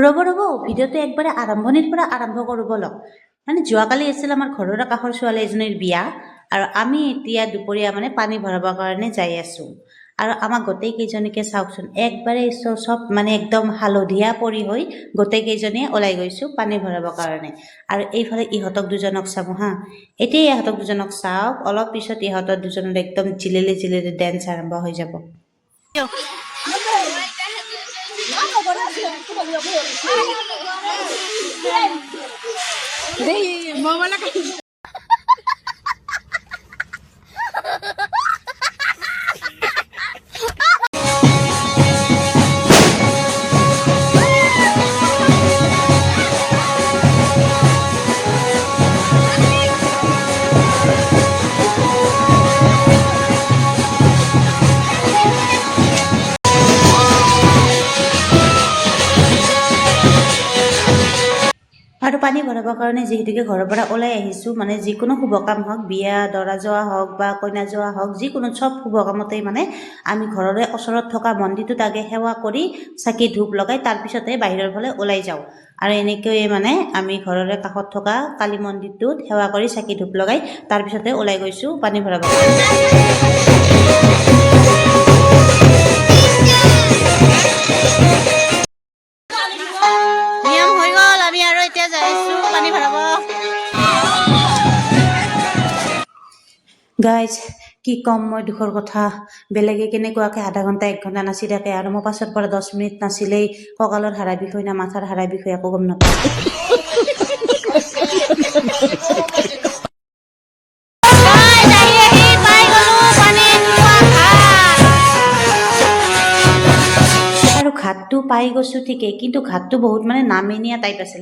ৰ'ব ৰ'ব ভিডিঅ'টো একবাৰে আৰম্ভণিৰ পৰা আৰম্ভ কৰোঁ বলক। মানে যোৱাকালি আছিল আমাৰ ঘৰৰ কাষৰ ছোৱালী এজনীৰ বিয়া আৰু আমি এতিয়া দুপৰীয়া মানে পানী ভৰাবৰ কাৰণে যাই আছোঁ। আৰু আমাক গোটেই কেইজনীকে চাওকচোন একবাৰে চব মানে একদম হালধীয়া পৰি হৈ গোটেই কেইজনীয়ে ওলাই গৈছোঁ পানী ভৰাবৰ কাৰণে। আৰু এইফালে ইহঁতক দুজনক চাব হা, এতিয়া ইহঁতক দুজনক চাওক, অলপ পিছত ইহঁতৰ দুজনৰ একদম জিলেলি জিলেলি ডেন্স আৰম্ভ হৈ যাব। আৰু পানী ভৰাবৰ কাৰণে যিহেতুকে ঘৰৰ পৰা ওলাই আহিছোঁ, মানে যিকোনো শুভ কাম হওক, বিয়া দৰা যোৱা হওক বা কইনা যোৱা হওক, যিকোনো চব শুভ কামতেই মানে আমি ঘৰৰে ওচৰত থকা মন্দিৰটোত আগে সেৱা কৰি চাকি ধূপ লগাই তাৰপিছতে বাহিৰৰ ফালে ওলাই যাওঁ। আৰু এনেকৈয়ে মানে আমি ঘৰৰে কাষত থকা কালী মন্দিৰটোত সেৱা কৰি চাকি ধূপ লগাই তাৰপিছতে ওলাই গৈছোঁ পানী ভৰাবৰ কাৰণে। নিয়ম হৈ গ'ল, আমি আৰু এতিয়া যাই আছোঁ পানী ভৰাব। গাইজ কি ক'ম মই দুখৰ কথা, বেলেগে কেনেকুৱাকৈ আধা ঘণ্টা 1 ঘণ্টা নাচি থাকে আৰু মই পাছৰ পৰা 10 মিনিট নাচিলেই কঁকালৰ হাড়া বিষ হয় না মাথাৰ হাড়া বিষ হয় একো গম নাপাওঁ। ঘাটটো পাই গৈছোঁ ঠিকেই, কিন্তু ঘাটটো বহুত মানে নামেনীয়া টাইপ আছিল,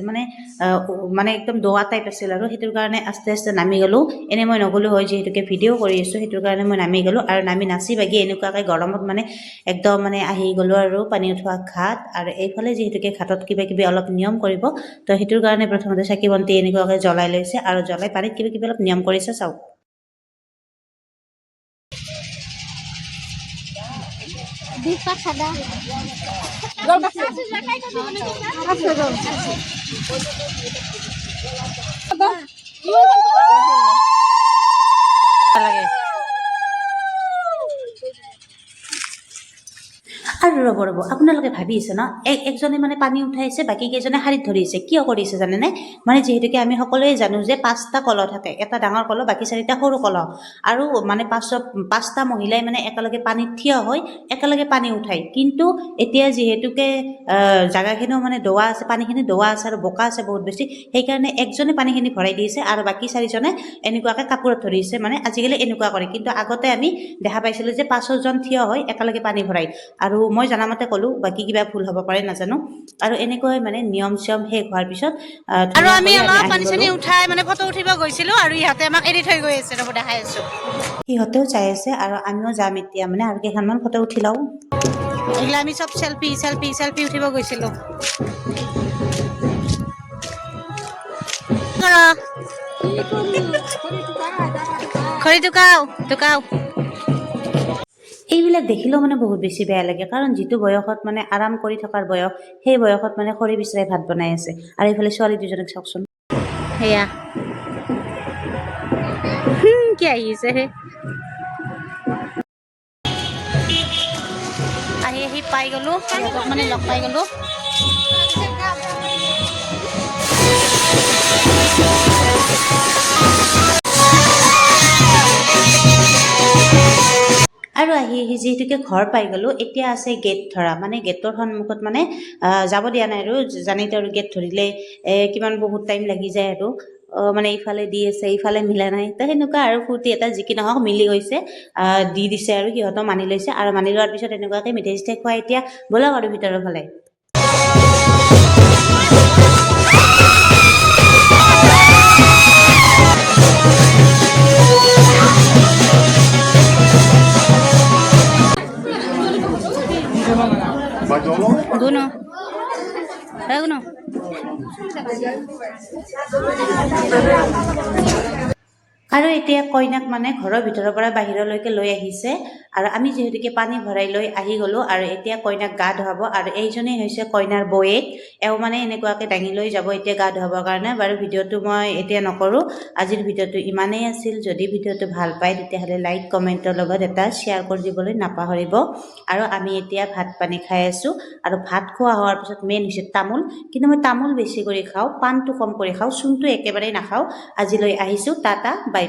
মানে একদম দোৱা টাইপ আছিল আৰু সেইটোৰ কাৰণে আস্তে আস্তে নামি গ'লোঁ। এনেই মই নগ'লোঁ হয়, যিহেতুকে ভিডিঅ' কৰি আছোঁ সেইটোৰ কাৰণে মই নামি গ'লোঁ। আৰু নামি নাচি বাগি এনেকুৱাকৈ গৰমত মানে একদম মানে আহি গ'লোঁ আৰু পানী উঠোৱা ঘাট। আৰু এইফালে যিহেতুকে ঘাটত কিবা কিবি অলপ নিয়ম কৰিব, তো সেইটোৰ কাৰণে প্ৰথমতে চাকি বন্তি এনেকুৱাকৈ জ্বলাই লৈছে আৰু জ্বলাই পানীত কিবা কিবি অলপ নিয়ম কৰিছে চাওক। আৰু ৰ'ব আপোনালোকে ভাবি আছে ন, একজনে মানে পানী উঠাইছে, বাকী কেইজনে শাৰীত ধৰিছে, কিয় কৰিছে জানেনে? মানে যিহেতুকে আমি সকলোৱে জানো যে 5টা কলহ থাকে, এটা ডাঙৰ কলহ বাকী 4টা সৰু কলহ, আৰু মানে 5টা মহিলাই মানে একেলগে পানীত থিয় হৈ একেলগে পানী উঠায়। কিন্তু এতিয়া যিহেতুকে জাগাখিনিও মানে দোৱা আছে, পানীখিনি দোৱা আছে আৰু বোকা আছে বহুত বেছি, সেইকাৰণে একজনে পানীখিনি ভৰাই দিছে আৰু বাকী 4জনে এনেকুৱাকৈ কাপোৰত ধৰিছে। মানে আজিকালি এনেকুৱা কৰে, কিন্তু আগতে আমি দেখা পাইছিলোঁ যে 5জন থিয় হৈ একেলগে পানী ভৰাই। আৰু মই জনামতে ক'লোঁ, বাকী কিবা ভুল হ'ব পাৰে নাজানো। আৰু এনেকৈ মানে নিয়ম চিয়ম শেষ হোৱাৰ পিছত আৰু আমি অলপ পানী চানী উঠাই মানে ফটো উঠিব গৈছিলোঁ আৰু ইহঁতে আমাক এৰি থৈ গৈ আছে, ৰ'ব দেখাই আছোঁ। সিহঁতেও যাই আছে আৰু আমিও যাম এতিয়া, মানে আৰু কেইখনমান ফটো উঠি লওঁ। এইগিলা আমি চব চেল্ফি উঠিব গৈছিলোঁ। খৰি টুকাও এইবিলাক দেখিলেও মানে বহুত বেছি বেয়া লাগে, কাৰণ যিটো বয়সত মানে আৰাম কৰি থকাৰ বয়স, সেই বয়সত মানে খৰি বিচৰাই ভাত বনাই আছে। আৰু এইফালে ছোৱালী দুজনক চাওকচোন, সেয়া কি আহিছে হে, আহি পাই গ'লোঁ, সিহঁতক মানে লগ পাই গ'লোঁ। আৰু আহি যিহেতুকে ঘৰ পাই গ'লোঁ, এতিয়া আছে গেট ধৰা। মানে গেটৰ সন্মুখত মানে যাব দিয়া নাই আৰু, জানেইতো আৰু গেট ধৰিলে কিমান বহুত টাইম লাগি যায় আৰু। মানে ইফালে দি আছে, ইফালে মিলা নাই, তো সেনেকুৱা আৰু ফূৰ্তি এটা, যি কি নহওক মিলি গৈছে। দি দিছে আৰু সিহঁতেও মানি লৈছে, আৰু মানি লোৱাৰ পিছত এনেকুৱাকৈ মিঠাই চিঠাই খুৱাই এতিয়া ব'লক আৰু ভিতৰৰ ফালে। Guno. Guno. আৰু এতিয়া কইনাক মানে ঘৰৰ ভিতৰৰ পৰা বাহিৰলৈকে লৈ আহিছে আৰু আমি যিহেতুকে পানী ভৰাই লৈ আহি গ'লো আৰু এতিয়া কইনাক গা ধুৱাব আৰু এইজনেই হৈছে কইনাৰ বৌয়েক এওঁ মানে এনেকুৱাকৈ দাঙি লৈ যাব এতিয়া গা ধুৱাবৰ কাৰণে বাৰু ভিডিঅ'টো মই এতিয়া নকৰোঁ আজিৰ ভিডিঅ'টো ইমানেই আছিল যদি ভিডিঅ'টো ভাল পায় তেতিয়াহ'লে লাইক কমেণ্টৰ লগত এটা শ্বেয়াৰ কৰি দিবলৈ নাপাহৰিব আৰু আমি এতিয়া ভাত পানী খাই আছোঁ আৰু ভাত খোৱা হোৱাৰ পিছত মেইন হৈছে তামোল কিন্তু মই তামোল বেছি কৰি খাওঁ পাণটো কম কৰি খাওঁ চূণটো একেবাৰেই নাখাওঁ আজিলৈ আহিছোঁ টাটা বাই